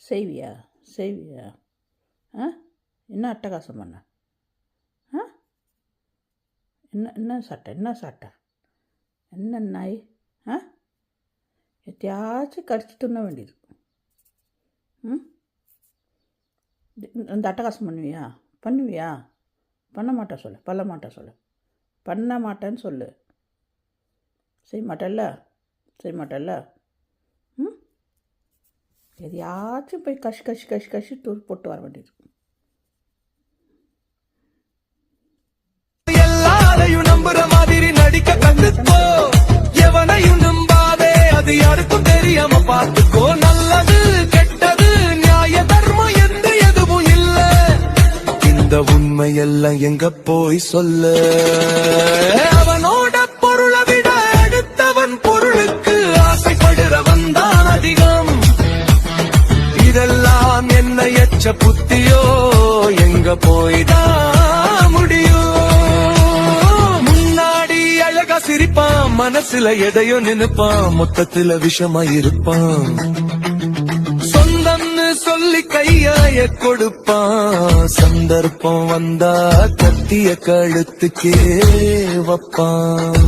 செய்வியா செய்வியா? என்ன அட்டகாசம் பண்ண? என்ன சாட்டை என்ன நாய்? எத்தையாச்சும் கடிச்சு தின்ன வேண்டியது. இந்த அட்டகாசம் பண்ணுவியா? பண்ண மாட்டேன் சொல்லு. பண்ண மாட்டேன்னு சொல்லு. செய்ய மாட்டேல்ல? எதையாச்சும் போய் கஷி தூர் போட்டு வர வேண்டியது. எல்லாரையும் நம்புற மாதிரி நடிக்க கண்டுக்கோ. எவனையும் நம்பாதே, அது யாருக்கும் தெரியாம பார்த்துக்கோ. நல்லது கெட்டது நியாய தர்மம் என்று எதுவும் இல்ல. இந்த உண்மை எல்லாம் எங்க போய் சொல்ல? அவனோட பொருளை விட அடுத்தவன் பொருளுக்கு ஆசைப்படுறவன் தான் அதிகம். இதெல்லாம் என்ன எச்ச புத்தியோ? எங்க போய்தான் முடியும்? முன்னாடி அழகா சிரிப்பான், மனசுல எதையோ நினைப்பான், மொத்தத்துல விஷமா இருப்பான். சொந்தம்னு சொல்லி கையாய கொடுப்பான், சந்தர்ப்பம் வந்தா கத்திய கழுத்துக்கே வைப்பான்.